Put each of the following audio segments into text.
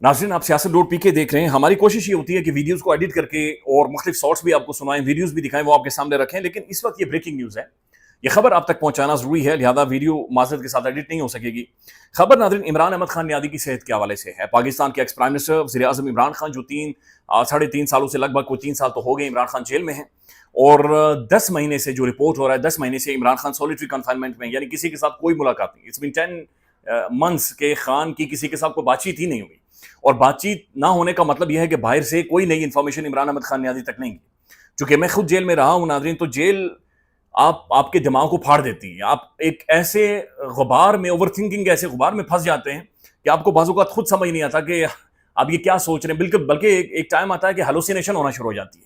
नाज़रीन, आप सियासत डॉट पी के देख रहे हैं। हमारी कोशिश ये होती है कि वीडियोस को एडिट करके और मुख्तलिफ शॉर्ट्स भी आपको सुनाएं, वीडियोस भी दिखाएं, वो आपके सामने रखें। लेकिन इस वक्त ये ब्रेकिंग न्यूज़ है, ये खबर आप तक पहुंचाना जरूरी है, लिहाजा वीडियो माजरत के साथ एडिट नहीं हो सकेगी। खबर नाज़रीन इमरान अहमद खान नियादी की सेहत के हवाले से है। पाकिस्तान के एक्स प्राइम मिनिस्टर वज़ीर आज़म इमरान खान, जो साढ़े तीन सालों से लगभग कोई 3 साल तो हो गए इमरान खान जेल में हैं, और 10 महीने से जो रिपोर्ट हो रहा है, 10 महीने से इमरान खान सॉलिटरी कन्फाइनमेंट में, यानी किसी के साथ कोई मुलाकात नहीं। इट्स बीन 10 मंथ्स के खान की किसी के साथ कोई बातचीत ही नहीं हुई। और बातचीत ना होने का मतलब यह है कि बाहर से कोई नई इंफॉर्मेशन इमरान अहमद खान नियाज़ी तक नहीं की। चूंकि मैं खुद जेल में रहा हूं नाज़रीन, तो जेल आपके दिमाग को फाड़ देती है। आप एक ऐसे गुबार में, ओवर थिंकिंग ऐसे गुबार में फंस जाते हैं कि आपको बाजू का खुद समझ नहीं आता कि आप ये क्या सोच रहे हैं। बिल्कुल, बल्कि एक टाइम आता है कि हेलुसिनेशन होना शुरू हो जाती है,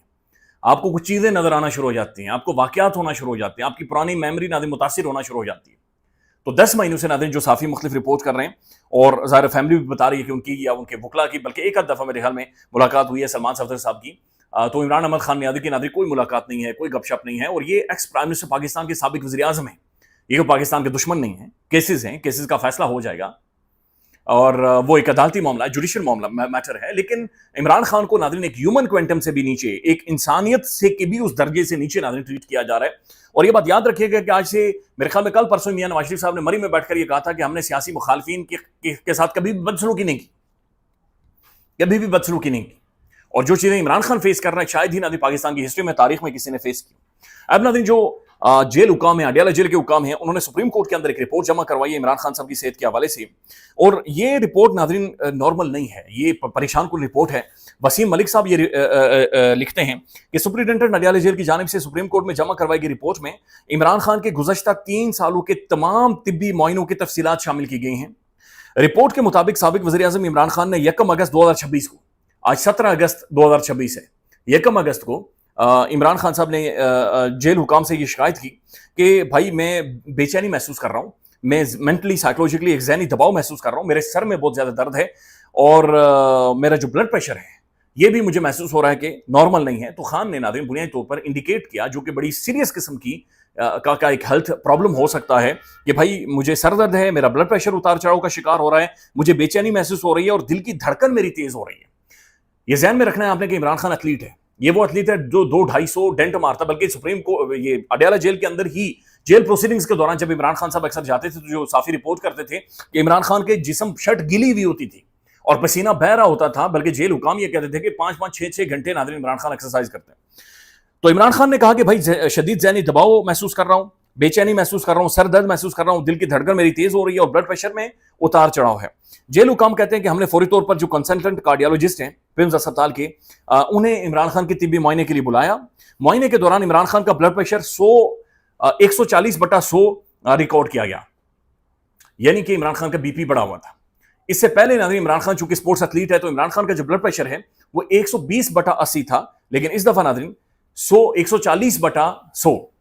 आपको कुछ चीजें नजर आना शुरू हो जाती हैं, आपको वाकयात होना शुरू हो जाते हैं, आपकी पुरानी मेमोरी नाज़रीन मुतासिर होना शुरू हो जाती है। तो 10 महीनों से नाज़रीन जो साफ़ी मुख्तलिफ रिपोर्ट कर रहे हैं, और ज़ाहिर फैमिली भी बता रही है कि उनकी या उनके वकला की, बल्कि एक आध दफ़ा मेरे ख्याल में मुलाकात हुई है सलमान सफदर साहब की। तो इमरान अहमद खान नियाज़ी की नाज़रीन कोई मुलाकात नहीं है, कोई गपशप नहीं है। और ये एक्स प्राइम मिनिस्टर पाकिस्तान के साबिक वज़ीर आज़म है, ये पाकिस्तान के दुश्मन नहीं है। केसेस हैं, केसेस का फैसला हो जाएगा, और वो एक अदालती मामला है, जुडिशियल मामला मैटर है। लेकिन इमरान खान को नाज़रीन एक ह्यूमन क्वेंटम से भी नीचे, एक इंसानियत से के भी उस दर्जे से नीचे नाज़रीन ट्रीट किया जा रहा है। और ये बात याद रखिएगा कि आज से मेरे ख्याल में कल परसों मियां नवाज शरीफ साहब ने मरी में बैठकर ये कहा था कि हमने सियासी मुखालफिन के साथ कभी भी बदसलूकी नहीं की, कभी भी बदसलूकी नहीं की। और जो चीजें इमरान खान फेस कर रहे हैं, शायद ही नाज़रीन पाकिस्तान की हिस्ट्री में, तारीख में किसी ने फेस की। अब नाज़रीन जो जेल हुकाम है, अडियाला जेल के हुकाम हैं, उन्होंने सुप्रीम कोर्ट के अंदर एक रिपोर्ट जमा करवाई है इमरान खान साहब की सेहत के हवाले से। और ये रिपोर्ट नाज़रीन नॉर्मल नहीं है, ये परेशान कुन रिपोर्ट है। वसीम मलिक साहब ये लिखते हैं कि सुप्रिंटेंडेंट अडियाला जेल की जानिब से सुप्रीम कोर्ट में जमा करवाई गई रिपोर्ट में इमरान खान के गुज़श्ता 3 सालों के तमाम तिब्बी मुआयनों की तफसीलात शामिल की गई हैं। रिपोर्ट के मुताबिक साबिक वज़ीर आज़म इमरान खान ने 1 अगस्त 2026 को, आज 17 अगस्त 2026 है, 1 अगस्त को इमरान खान साहब ने जेल हुकाम से ये शिकायत की कि भाई मैं बेचैनी महसूस कर रहा हूँ, मैं मेंटली साइकोलॉजिकली एक ज़हनी दबाव महसूस कर रहा हूँ, मेरे सर में बहुत ज़्यादा दर्द है, और मेरा जो ब्लड प्रेशर है ये भी मुझे महसूस हो रहा है कि नॉर्मल नहीं है। तो खान ने नाज़रीन बुनियादी तौर पर इंडिकेट किया, जो कि बड़ी सीरियस किस्म की का एक हेल्थ प्रॉब्लम हो सकता है, कि भाई मुझे सर दर्द है, मेरा ब्लड प्रेशर उतार चढ़ाव का शिकार हो रहा है, मुझे बेचैनी महसूस हो रही है, और दिल की धड़कन मेरी तेज हो रही है। ये ज़हन में रखना है आपने कि इमरान खान एथलीट है, ये वो एथलीट है जो 200-250 डेंट मारता। बल्कि सुप्रीम को ये अडियाला जेल के अंदर ही जेल प्रोसीडिंग्स के दौरान जब इमरान खान साहब अक्सर जाते थे, तो जो साफी रिपोर्ट करते थे कि इमरान खान के जिस्म शर्ट गिली हुई होती थी और पसीना बह रहा होता था, बल्कि जेल हुकाम ये कहते थे कि 5-5, 6-6 घंटे नाज़रीन इमरान खान एक्सरसाइज करते हैं। तो इमरान खान ने कहा कि भाई शदीद ज़हनी दबाव महसूस कर रहा हूँ, बेचैनी महसूस कर रहा हूँ, सर दर्द महसूस कर रहा हूँ, दिल की धड़कन मेरी तेज हो रही है, और ब्लड प्रेशर में उतार चढ़ाव है। जेल हुकाम कहते हैं कि हमने फौरी तौर पर जो कंसल्टेंट कार्डियोलॉजिस्ट हैं पिम्स अस्पताल के, उन्हें इमरान खान के तिब्बी मुआयने के लिए बुलाया। मुआयने के दौरान इमरान खान का ब्लड प्रेशर 140/100 रिकॉर्ड किया गया, यानी कि इमरान खान का बीपी बढ़ा हुआ था। इससे पहले नाज़रीन इमरान खान चूंकि स्पोर्ट्स एथलीट है, तो इमरान खान का जो ब्लड प्रेशर है वो 120/80 था, लेकिन इस दफा नाज़रीन 140/100,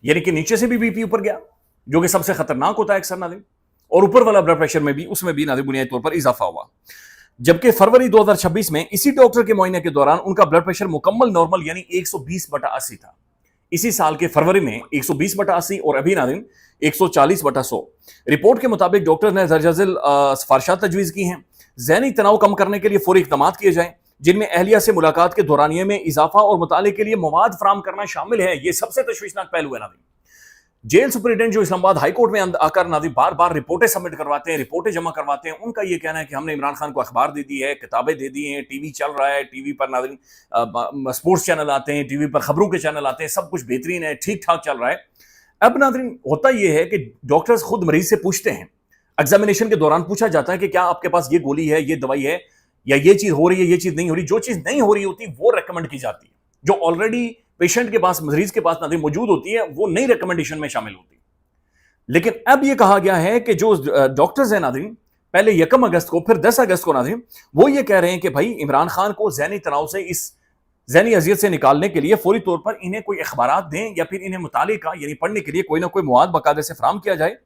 यानी कि नीचे से भी बीपी ऊपर गया, जो कि सबसे खतरनाक होता है अक्सर नाज़रीन, और ऊपर वाला ब्लड प्रेशर में भी, उसमें भी नाज़रीन बुनियादी तौर पर इजाफा हुआ। जबकि फरवरी 2026 में इसी डॉक्टर के मुआयने के दौरान उनका ब्लड प्रेशर मुकम्मल नॉर्मल यानी 120/80 था। इसी साल के फरवरी में 120/80, और अभी नाज़रीन 140/100। रिपोर्ट के मुताबिक डॉक्टर ने दर्जाजिल सिफारिशात तजवीज़ की हैं। ज़हनी तनाव कम करने के लिए फौरी इक़दाम किए जाएं, जिनमें अहलिया से मुलाकात के दौरानिये में इजाफा और मुताले के लिए मवाद फराम करना शामिल है। ये सबसे तशवीशनाक पहलू है नाज़रीन। जेल सुपरिटेंडेंट जो इस्लामाबाद हाई कोर्ट में आकर नाज़रीन बार बार रिपोर्टें सबमिट करवाते हैं, रिपोर्टें जमा करवाते हैं, उनका ये कहना है कि हमने इमरान खान को अखबार दे दी है, किताबें दे दी हैं, टीवी चल रहा है, टीवी पर नाज़रीन स्पोर्ट्स चैनल आते हैं, टीवी पर खबरों के चैनल आते हैं, सब कुछ बेहतरीन है, ठीक ठाक चल रहा है। अब नाज़रीन होता यह है कि डॉक्टर्स खुद मरीज से पूछते हैं, एग्जामिनेशन के दौरान पूछा जाता है कि क्या आपके पास ये गोली है, ये दवाई है, या ये चीज़ हो रही है, ये चीज़ नहीं हो रही। जो चीज़ नहीं हो रही होती वो रेकमेंड की जाती है, जो ऑलरेडी पेशेंट के पास, मरीज के पास नाज़रीन मौजूद होती है, वो नई रिकमेंडेशन में शामिल होती है। लेकिन अब यह कहा गया है कि जो डॉक्टर्स हैं नाज़रीन, पहले 1 अगस्त को, फिर 10 अगस्त को नाज़रीन, वो ये कह रहे हैं कि भाई इमरान खान को ज़हनी तनाव से, इस ज़हनी अजियत से निकालने के लिए फौरी तौर पर इन्हें कोई अखबारात दें, या फिर इन्हें मुताले का यानी पढ़ने के लिए कोई ना कोई मवाद बाकायदे से फराम किया जाए।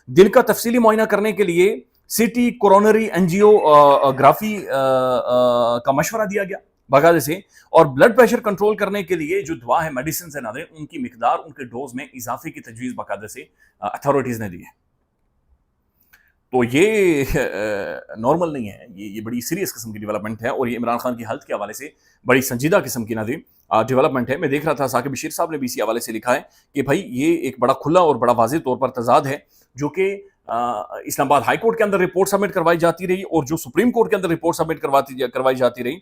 दिल का तफसीली मुआयना करने के लिए सिटी कोरोनरी एंजियोग्राफी का मशवरा दिया गया बाकायदे से, और ब्लड प्रेशर कंट्रोल करने के लिए जो दवा है, मेडिसिन है नाज़रीन, उनकी मिकदार, उनके डोज में इजाफे की तजवीज़ बाकायदे से अथॉरिटीज़ ने दी है। تو یہ نارمل نہیں ہے، یہ بڑی سیریس قسم کی ڈیولپمنٹ ہے، اور یہ عمران خان کی ہیلتھ کے حوالے سے بڑی سنجیدہ قسم کی ناظرین ڈیولپمنٹ ہے۔ میں دیکھ رہا تھا ثاقب بشیر صاحب نے بھی اسی حوالے سے لکھا ہے کہ بھائی یہ ایک بڑا کھلا اور بڑا واضح طور پر تضاد ہے، جو کہ اسلام آباد ہائی کورٹ کے اندر رپورٹ سبمٹ کروائی جاتی رہی اور جو سپریم کورٹ کے اندر رپورٹ سبمٹ کروائی جاتی رہی،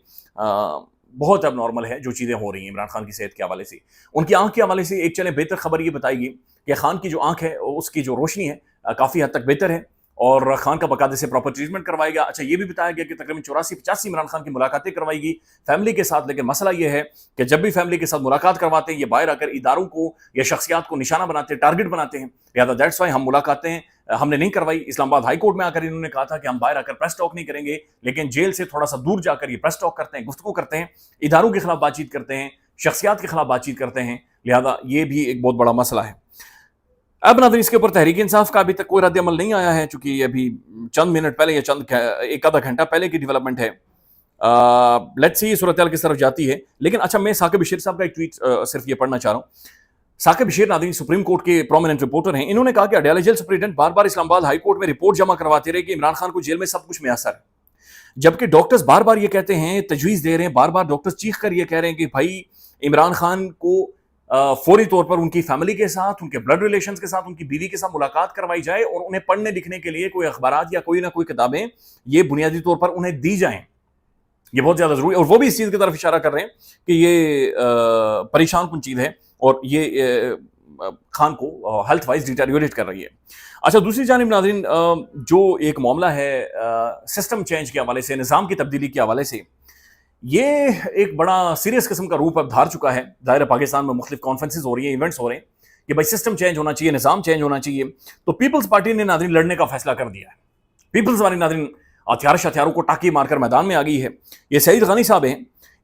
بہت اب نارمل ہے جو چیزیں ہو رہی ہیں عمران خان کی صحت کے حوالے سے۔ ان کی آنکھ کے حوالے سے ایک چلے بہتر خبر یہ بتائی گئی کہ خان کی جو آنکھ ہے اس کی جو روشنی ہے کافی حد تک بہتر ہے، اور خان کا باقاعدے سے پراپر ٹریٹمنٹ کروایا گیا۔ اچھا، یہ بھی بتایا گیا کہ تقریباً 84-85 عمران خان کی ملاقاتیں کروائی گئی فیملی کے ساتھ، لیکن مسئلہ یہ ہے کہ جب بھی فیملی کے ساتھ ملاقات کرواتے ہیں یہ باہر آ کر اداروں کو یا شخصیات کو نشانہ بناتے ہیں، ٹارگٹ بناتے ہیں، لہٰذا دیٹس وائی ہم ملاقاتیں ہم نے نہیں کروائی۔ اسلام آباد ہائی کورٹ میں آ کر انہوں نے کہا تھا کہ ہم باہر آ کر پریس ٹاک نہیں کریں گے، لیکن جیل سے تھوڑا سا دور جا کر یہ پریس ٹاک کرتے ہیں، گفتگو کرتے ہیں، اداروں کے خلاف بات چیت کرتے ہیں، شخصیات کے خلاف بات چیت کرتے ہیں، لہذا یہ بھی ایک بہت بڑا مسئلہ ہے۔ اب ناظرین اس کے اوپر تحریک انصاف کا ابھی تک کوئی رد عمل نہیں آیا ہے، چونکہ یہ ابھی چند منٹ پہلے یا ایک آدھا گھنٹہ پہلے کی ڈیولپمنٹ ہے۔ لیٹس سی صورتحال کس طرف جاتی ہے۔ لیکن اچھا، میں ثاقب بشیر صاحب کا ایک ٹویٹ صرف یہ پڑھنا چاہ رہا ہوں۔ ثاقب بشیر ناظرین سپریم کورٹ کے پرومیننٹ رپورٹر ہیں، انہوں نے کہا کہ اڈیالہ جیل سپرنٹینڈنٹ بار بار اسلام آباد ہائی کورٹ میں رپورٹ جمع کرواتے رہے کہ عمران خان کو جیل میں سب کچھ میسر ہے، جبکہ ڈاکٹرز بار بار یہ کہتے ہیں، تجویز دے رہے ہیں، بار بار ڈاکٹرز چیخ کر یہ کہہ رہے ہیں کہ بھائی عمران خان کو فوری طور پر ان کی فیملی کے ساتھ، ان کے بلڈ ریلیشنز کے ساتھ، ان کی بیوی کے ساتھ ملاقات کروائی جائے، اور انہیں پڑھنے لکھنے کے لیے کوئی اخبارات یا کوئی نہ کوئی کتابیں یہ بنیادی طور پر انہیں دی جائیں۔ یہ بہت زیادہ ضروری ہے، اور وہ بھی اس چیز کی طرف اشارہ کر رہے ہیں کہ یہ پریشان کن چیز ہے اور یہ خان کو ہیلتھ وائز ڈیٹیریوریٹ کر رہی ہے۔ اچھا، دوسری جانب ناظرین جو ایک معاملہ ہے سسٹم چینج کے حوالے سے، نظام کی تبدیلی کے حوالے سے، یہ ایک بڑا سیریس قسم کا روپ اب دھار چکا ہے۔ ظاہر پاکستان میں مختلف کانفرنسز ہو رہی ہیں، ایونٹس ہو رہے ہیں کہ بھائی سسٹم چینج ہونا چاہیے، نظام چینج ہونا چاہیے، تو پیپلز پارٹی نے ناظرین لڑنے کا فیصلہ کر دیا ہے۔ پیپلز والی ناظرین ہتھیاروں کو ٹاکی مار کر میدان میں آ گئی ہے۔ یہ سعید غنی صاحب ہیں،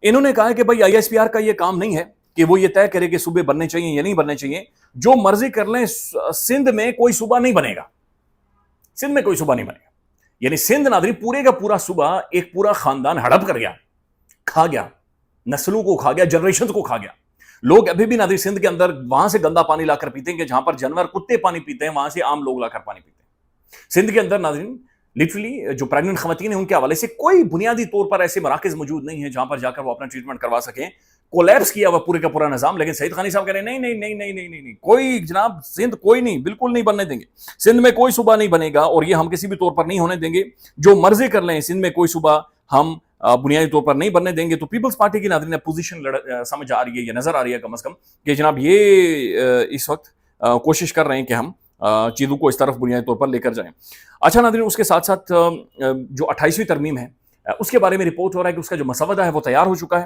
انہوں نے کہا ہے کہ بھائی آئی ایس پی آر کا یہ کام نہیں ہے کہ وہ یہ طے کرے کہ صوبے بننے چاہیے یا نہیں بننے چاہیے، جو مرضی کر لیں، سندھ میں کوئی صوبہ نہیں بنے گا، سندھ میں کوئی صوبہ نہیں بنے گا۔ یعنی سندھ ناظرین پورے کا پورا صوبہ ایک پورا خاندان ہڑپ کر گیا، کھا گیا، نسلوں کو کھا گیا، جنریشنز کو کھا گیا۔ لوگ ابھی بھی ناظرین سندھ کے اندر وہاں سے گندا پانی لا کر پیتے ہیں کہ جہاں پر جانور کتے پانی پیتے ہیں، وہاں سے عام لوگ لا کر پانی پیتے ہیں۔ سندھ کے اندر ناظرین لٹرلی جو پریگننٹ خواتین ہیں ان کے حوالے سے کوئی بنیادی طور پر ایسے مراکز موجود نہیں ہیں جہاں پر جا کر وہ اپنا ٹریٹمنٹ کروا سکیں۔ کولیپس کیا ہوا پورے کا پورا نظام، لیکن سعید غنی صاحب کہہ رہے ہیں نہیں نہیں نہیں نہیں نہیں نہیں، کوئی جناب سندھ کوئی نہیں، بالکل نہیں بننے دیں گے، سندھ میں کوئی صوبہ نہیں بنے گا، اور یہ ہم کسی بھی طور پر نہیں ہونے دیں گے، جو مرضی کر لیں سندھ میں کوئی صوبہ ہم بنیادی طور پر نہیں بننے دیں گے۔ تو پیپلز پارٹی کی ناظرین پوزیشن سمجھ آ رہی ہے، یہ نظر آ رہی ہے کم از کم کہ جناب یہ اس وقت کوشش کر رہے ہیں کہ ہم چیزوں کو اس طرف بنیادی طور پر لے کر جائیں۔ اچھا ناظرین، اس کے ساتھ ساتھ جو 28ویں ترمیم ہے اس کے بارے میں رپورٹ ہو رہا ہے کہ اس کا جو مسودہ ہے وہ تیار ہو چکا ہے۔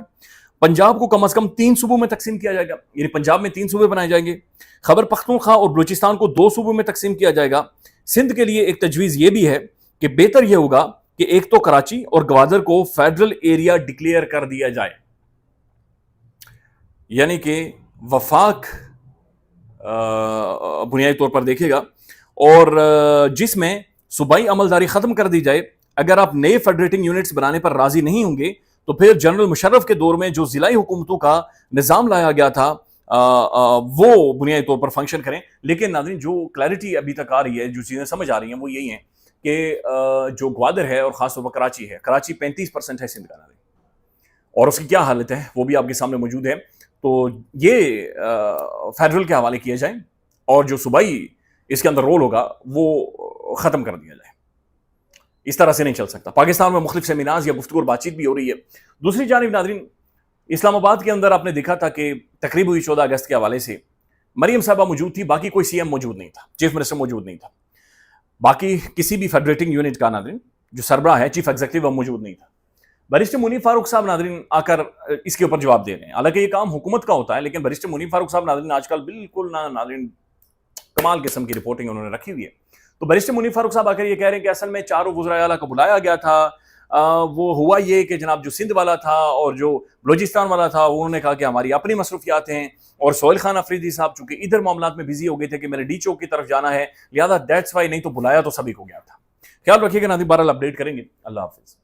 پنجاب کو کم از کم 3 صوبوں میں تقسیم کیا جائے گا، یعنی پنجاب میں 3 صوبے بنائے جائیں گے، خیبر پختونخوا اور بلوچستان کو 2 صوبوں میں تقسیم کیا جائے گا۔ سندھ کے لیے ایک تجویز یہ بھی ہے کہ بہتر یہ ہوگا کہ ایک تو کراچی اور گوادر کو فیڈرل ایریا ڈکلیئر کر دیا جائے، یعنی کہ وفاق بنیادی طور پر دیکھے گا، اور جس میں صوبائی عملداری ختم کر دی جائے۔ اگر آپ نئے فیڈریٹنگ یونٹس بنانے پر راضی نہیں ہوں گے تو پھر جنرل مشرف کے دور میں جو ضلعی حکومتوں کا نظام لایا گیا تھا وہ بنیادی طور پر فنکشن کریں۔ لیکن ناظرین جو کلیئرٹی ابھی تک آ رہی ہے، جو چیزیں سمجھ آ رہی ہیں وہ یہی ہیں کہ جو گوادر ہے اور خاص طور پر کراچی ہے، کراچی 35% ہے سندھ کا ناظرین، اور اس کی کیا حالت ہے وہ بھی آپ کے سامنے موجود ہے۔ تو یہ فیڈرل کے حوالے کیا جائیں، اور جو صوبائی اس کے اندر رول ہوگا وہ ختم کر دیا جائے۔ اس طرح سے نہیں چل سکتا۔ پاکستان میں مختلف سیمینارز یا گفتگو اور بات چیت بھی ہو رہی ہے۔ دوسری جانب ناظرین اسلام آباد کے اندر آپ نے دیکھا تھا کہ تقریب ہوئی 14 اگست کے حوالے سے، مریم صاحبہ موجود تھی، باقی کوئی سی ایم موجود نہیں تھا، چیف منسٹر موجود نہیں تھا، باقی کسی بھی فیڈریٹنگ یونٹ کا ناظرین جو سربراہ ہے، چیف ایگزیکٹو، وہ موجود نہیں تھا۔ بیرسٹر منیب فاروق صاحب ناظرین آ کر اس کے اوپر جواب دے رہے ہیں، حالانکہ یہ کام حکومت کا ہوتا ہے، لیکن بیرسٹر منیب فاروق صاحب ناظرین آج کل بالکل ناظرین کمال قسم کی رپورٹنگ انہوں نے رکھی ہوئی ہے۔ تو بیرسٹر منیب فاروق صاحب آ کر یہ کہہ رہے ہیں کہ اصل میں 4 وزرائے اعلیٰ کو بلایا گیا تھا، وہ ہوا یہ کہ جناب جو سندھ والا تھا اور جو بلوچستان والا تھا انہوں نے کہا کہ ہماری اپنی مصروفیات ہیں، اور سہیل خان افریدی صاحب چونکہ ادھر معاملات میں بزی ہو گئے تھے کہ میں نے ڈی چوک کی طرف جانا ہے، لہٰذا دیٹس وائی، نہیں تو بلایا تو سبھی کو گیا تھا۔ خیال رکھیے گا ناظرین، بہرحال اپڈیٹ کریں گے۔ اللہ حافظ۔